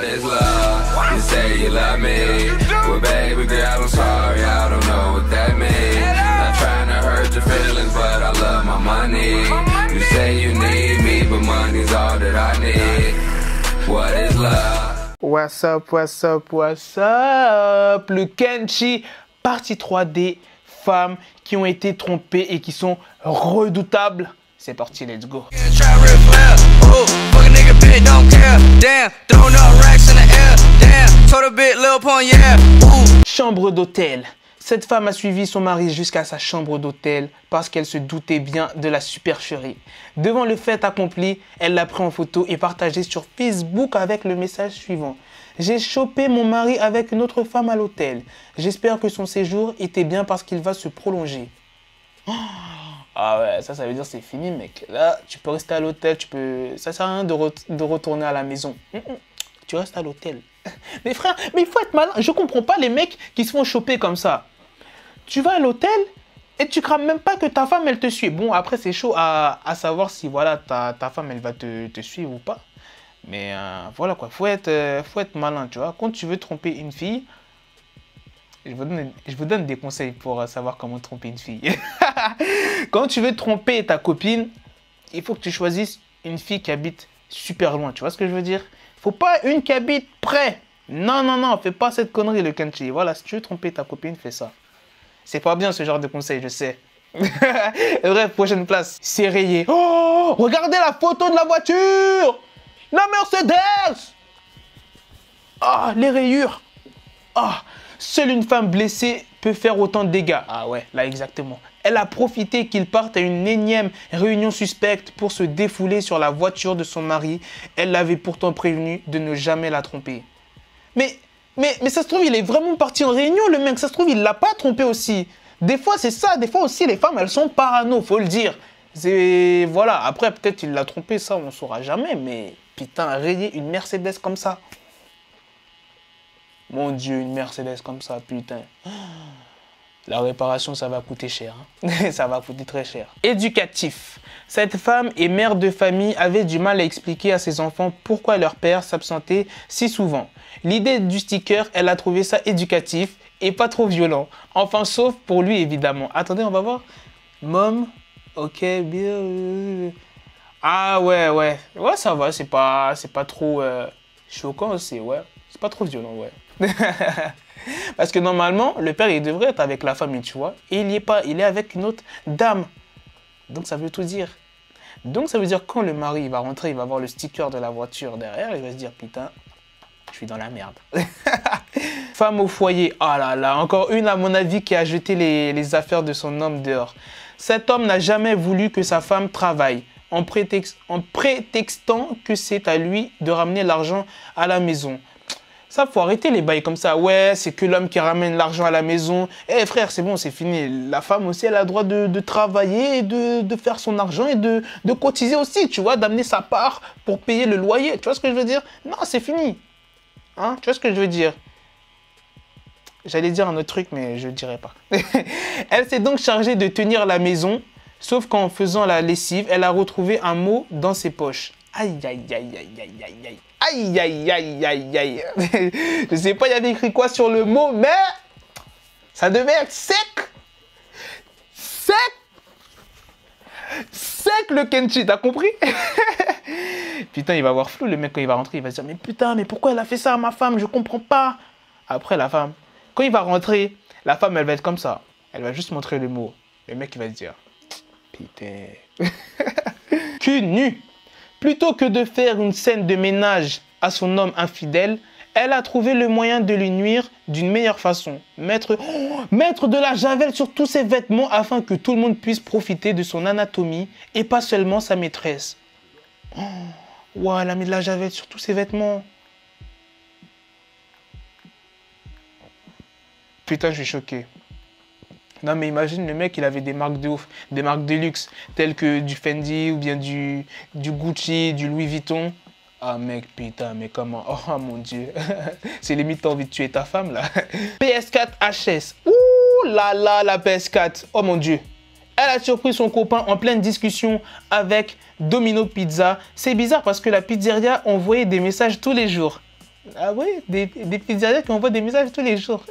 is love? You say you love me, well baby girl, I'm sorry, I don't know what that means. Not trying to hurt your feelings, but I love my money. You say you need me, but money's all that I need. What is love? What's up, what's up, what's up? Le Kenchi, partie 3 des femmes qui ont été trompées et qui sont redoutables. C'est parti, let's go. Chambre d'hôtel. Cette femme a suivi son mari jusqu'à sa chambre d'hôtel parce qu'elle se doutait bien de la supercherie. Devant le fait accompli, elle l'a pris en photo et partagé sur Facebook avec le message suivant. J'ai chopé mon mari avec une autre femme à l'hôtel. J'espère que son séjour était bien parce qu'il va se prolonger. Oh, ah ouais, ça veut dire c'est fini, mec. Là, tu peux rester à l'hôtel, ça sert à rien de retourner à la maison. Tu restes à l'hôtel. Mais frère, mais il faut être malin. Je comprends pas les mecs qui se font choper comme ça. Tu vas à l'hôtel et tu crames même pas que ta femme, elle te suit. Bon, après, c'est chaud à savoir si voilà, ta femme, elle va te suivre ou pas. Mais voilà quoi, faut être malin, tu vois. Quand tu veux tromper une fille, je vous donne des conseils pour savoir comment tromper une fille. Quand tu veux tromper ta copine, il faut que tu choisisses une fille qui habite super loin. Tu vois ce que je veux dire? Faut pas une qui habite près. Non, non, non, fais pas cette connerie, le Kenchi. Voilà, si tu veux tromper ta copine, fais ça. C'est pas bien ce genre de conseil, je sais. Bref, prochaine place. C'est rayé. Oh, regardez la photo de la voiture. La Mercedes. Ah, les rayures. Ah, seule une femme blessée peut faire autant de dégâts. Ah ouais, là exactement. Elle a profité qu'il parte à une énième réunion suspecte pour se défouler sur la voiture de son mari. Elle l'avait pourtant prévenu de ne jamais la tromper. Mais ça se trouve, il est vraiment parti en réunion, le mec. Ça se trouve, il l'a pas trompé aussi. Des fois, c'est ça. Des fois aussi, les femmes, elles sont parano, faut le dire. Voilà. Après, peut-être il l'a trompé, ça, on saura jamais. Mais putain, rayer une Mercedes comme ça. Mon Dieu, une Mercedes comme ça, putain. La réparation, ça va coûter cher. Hein. Ça va coûter très cher. Éducatif. Cette femme et mère de famille avait du mal à expliquer à ses enfants pourquoi leur père s'absentait si souvent. L'idée du sticker, elle a trouvé ça éducatif et pas trop violent. Enfin, sauf pour lui, évidemment. Attendez, on va voir. Mom, ok, bien. Ah ouais. Ouais, ça va, c'est pas trop choquant, c'est pas trop violent, ouais. Parce que normalement, le père, il devrait être avec la famille, tu vois. Et il n'y est pas, il est avec une autre dame. Donc ça veut tout dire. Donc ça veut dire quand le mari il va rentrer, il va voir le sticker de la voiture derrière, il va se dire, putain, je suis dans la merde. Femme au foyer, oh là là, encore une à mon avis qui a jeté les affaires de son homme dehors. Cet homme n'a jamais voulu que sa femme travaille, en prétextant que c'est à lui de ramener l'argent à la maison. Ça, faut arrêter les bails comme ça. Ouais, c'est que l'homme qui ramène l'argent à la maison. Eh frère, c'est bon, c'est fini. La femme aussi, elle a le droit de travailler, et de faire son argent et de cotiser aussi, tu vois, d'amener sa part pour payer le loyer. Tu vois ce que je veux dire? Non, c'est fini. Hein? Tu vois ce que je veux dire? J'allais dire un autre truc, mais je ne dirai pas. Elle s'est donc chargée de tenir la maison, sauf qu'en faisant la lessive, elle a retrouvé un mot dans ses poches. Aïe, aïe, aïe, aïe, aïe, aïe, aïe. Aïe, aïe, aïe, aïe, aïe. Je sais pas, il y avait écrit quoi sur le mot, mais ça devait être sec. Sec. Sec le Kenchi, t'as compris? Putain, il va avoir flou, le mec, quand il va rentrer, il va se dire, mais putain, mais pourquoi elle a fait ça à ma femme? Je comprends pas. Après, la femme, quand il va rentrer, la femme, elle va être comme ça. Elle va juste montrer le mot. Le mec, il va se dire, putain. Cul nu. Plutôt que de faire une scène de ménage à son homme infidèle, elle a trouvé le moyen de lui nuire d'une meilleure façon. Mettre de la javel sur tous ses vêtements afin que tout le monde puisse profiter de son anatomie et pas seulement sa maîtresse. Oh, wow, elle a mis de la javel sur tous ses vêtements. Putain, je suis choqué. Non mais imagine le mec, il avait des marques de ouf, des marques de luxe, telles que du Fendi ou bien du Gucci, du Louis Vuitton. Ah mec, putain, mais comment? Oh mon Dieu. C'est limite t'as envie de tuer ta femme là. PS4 HS. Ouh là là, la PS4. Oh mon Dieu. Elle a surpris son copain en pleine discussion avec Domino Pizza. C'est bizarre parce que la pizzeria envoyait des messages tous les jours. Ah ouais, des pizzerias qui envoient des messages tous les jours.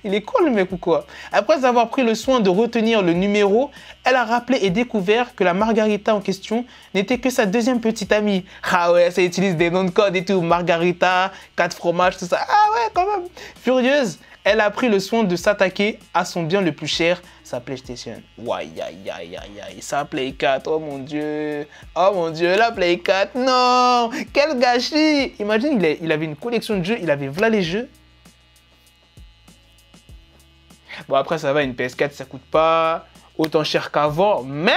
Il est con le mec ou quoi? Après avoir pris le soin de retenir le numéro, elle a rappelé et découvert que la Margarita en question n'était que sa deuxième petite amie. Ah ouais, ça utilise des noms de code et tout. Margarita, 4 fromages, tout ça. Ah ouais, quand même. Furieuse, elle a pris le soin de s'attaquer à son bien le plus cher, sa PlayStation. Aïe, aïe, aïe, aïe, aïe, sa Play 4, oh mon Dieu. Oh mon Dieu, la Play 4, non. Quel gâchis. Imagine, il avait une collection de jeux, il avait voilà les jeux. Bon, après, ça va, une PS4, ça coûte pas autant cher qu'avant, mais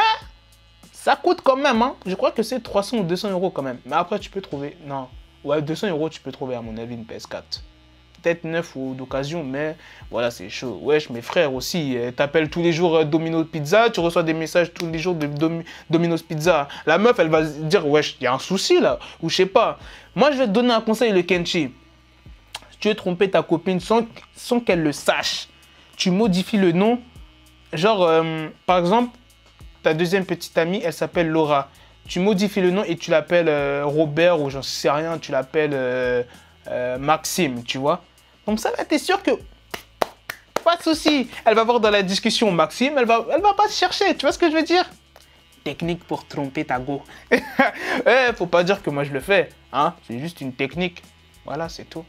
ça coûte quand même, hein. Je crois que c'est 300 ou 200 € quand même. Mais après, tu peux trouver, non. Ouais, 200 € tu peux trouver, à mon avis, une PS4. Peut-être neuf ou d'occasion, mais voilà, c'est chaud. Wesh, mes frères aussi, t'appelles tous les jours Domino's Pizza, tu reçois des messages tous les jours de Domino's Pizza. La meuf, elle va se dire, wesh, il y a un souci là, ou je sais pas. Moi, je vais te donner un conseil, le Kenchi. Si tu veux tromper ta copine sans qu'elle le sache, tu modifies le nom. Genre, par exemple, ta deuxième petite amie, elle s'appelle Laura. Tu modifies le nom et tu l'appelles Robert ou j'en sais rien, tu l'appelles Maxime, tu vois. Donc ça, t'es sûr que pas de souci. Elle va voir dans la discussion Maxime, elle va pas se chercher, tu vois ce que je veux dire? Technique pour tromper ta go. Faut pas dire que moi je le fais, hein. C'est juste une technique. Voilà, c'est tout.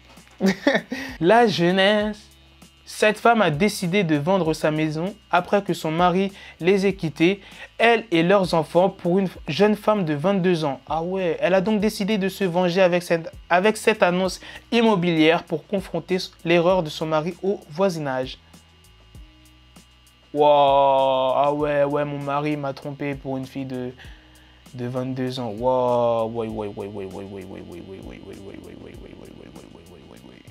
La jeunesse. Cette femme a décidé de vendre sa maison après que son mari les ait quittés, elle et leurs enfants, pour une jeune femme de 22 ans. Ah ouais, elle a donc décidé de se venger avec cette annonce immobilière pour confronter l'erreur de son mari au voisinage. Wow, ah ouais, mon mari m'a trompé pour une fille de 22 ans. Wow, ouais.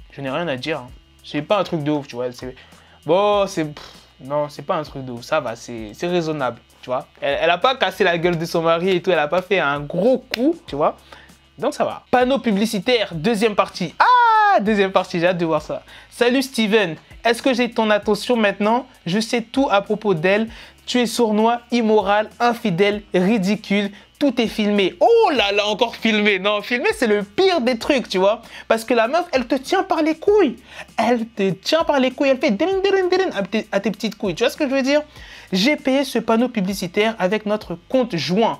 Je n'ai rien à dire, hein. C'est pas un truc de ouf, tu vois. Bon, non, c'est pas un truc de ouf. Ça va, c'est raisonnable, tu vois. Elle a pas cassé la gueule de son mari et tout. Elle a pas fait un gros coup, tu vois. Donc ça va. Panneau publicitaire, deuxième partie. Ah, deuxième partie, j'ai hâte de voir ça. Salut Steven, est-ce que j'ai ton attention maintenant? Je sais tout à propos d'elle. Tu es sournois, immoral, infidèle, ridicule. Tout est filmé. Oh là là, encore filmé. Non, filmé, c'est le pire des trucs, tu vois. Parce que la meuf, elle te tient par les couilles. Elle te tient par les couilles. Elle fait ding, ding, ding à tes petites couilles. Tu vois ce que je veux dire? J'ai payé ce panneau publicitaire avec notre compte joint.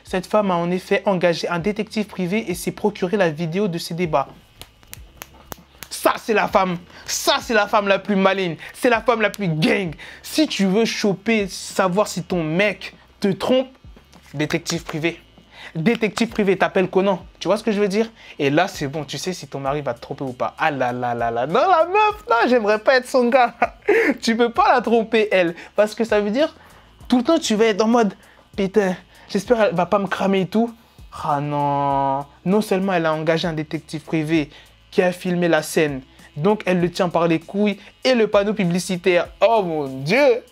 Cette femme a en effet engagé un détective privé et s'est procuré la vidéo de ces débats. Ça, c'est la femme. Ça, c'est la femme la plus maligne. C'est la femme la plus gang. Si tu veux choper, savoir si ton mec te trompe, détective privé. Détective privé, t'appelles Conan. Tu vois ce que je veux dire? Et là, c'est bon, tu sais si ton mari va te tromper ou pas. Ah là là là là. Non, la meuf, non, j'aimerais pas être son gars. Tu peux pas la tromper, elle. Parce que ça veut dire, tout le temps, tu vas être en mode, putain, j'espère qu'elle va pas me cramer et tout. Ah non. Non seulement elle a engagé un détective privé qui a filmé la scène, donc elle le tient par les couilles et le panneau publicitaire. Oh mon Dieu.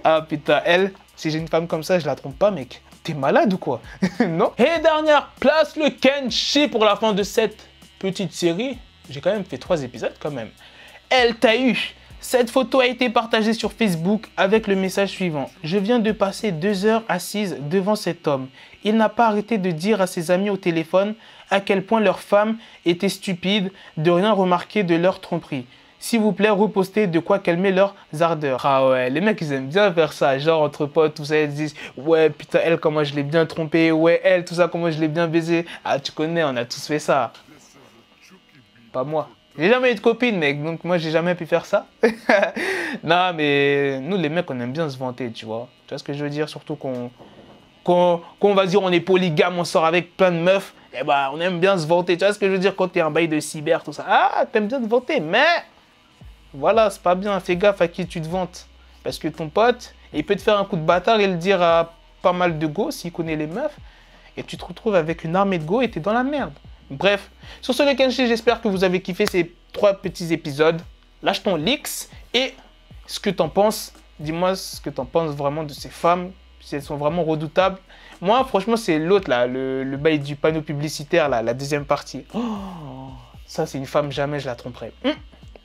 Ah putain, elle, si j'ai une femme comme ça, je la trompe pas, mec. T'es malade ou quoi? Non? Et dernière place, le Kenchi pour la fin de cette petite série. J'ai quand même fait 3 épisodes quand même. Elle t'a eu. Cette photo a été partagée sur Facebook avec le message suivant. Je viens de passer 2 heures assise devant cet homme. Il n'a pas arrêté de dire à ses amis au téléphone à quel point leur femme était stupide de rien remarquer de leur tromperie. S'il vous plaît, repostez de quoi calmer leurs ardeurs. Ah ouais, les mecs, ils aiment bien faire ça. Genre, entre potes, tout ça, ils disent « Ouais, putain, elle, comment je l'ai bien trompée. Ouais, elle, tout ça, comment je l'ai bien baisé. » Ah, tu connais, on a tous fait ça. Pas moi. J'ai jamais eu de copine, mec, donc moi, j'ai jamais pu faire ça. Non, mais nous, les mecs, on aime bien se vanter, tu vois. Tu vois ce que je veux dire? Surtout qu'on va dire on est polygame, on sort avec plein de meufs. Eh ben, on aime bien se vanter. Tu vois ce que je veux dire? Quand t'es un bail de cyber, tout ça. Ah, t'aimes bien te vanter, mais... Voilà, c'est pas bien, fais gaffe à qui tu te vantes. Parce que ton pote, il peut te faire un coup de bâtard et le dire à pas mal de go, s'il connaît les meufs. Et tu te retrouves avec une armée de go et t'es dans la merde. Bref, sur ce, le Kenchi, j'espère que vous avez kiffé ces 3 petits épisodes. Lâche ton Lix et ce que t'en penses. Dis-moi ce que t'en penses vraiment de ces femmes, si elles sont vraiment redoutables. Moi, franchement, c'est l'autre, là, le bail du panneau publicitaire, là, la deuxième partie. Oh, ça, c'est une femme, jamais je la tromperai.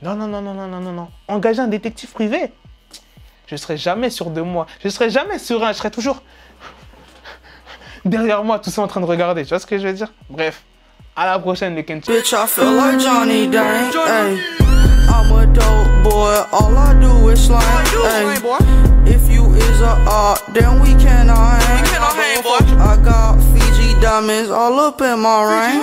Non. Engager un détective privé. Je ne serai jamais sûr de moi. Je ne serai jamais serein. Je serai toujours derrière moi, tout ça en train de regarder. Tu vois ce que je veux dire? Bref. À la prochaine, le Kenchi. Bitch, I feel like Johnny Dang. Ay. I'm a dope boy, all I do is slang. Ay. If you is a art, then we cannot hang. I got Fiji diamonds all up in my ring.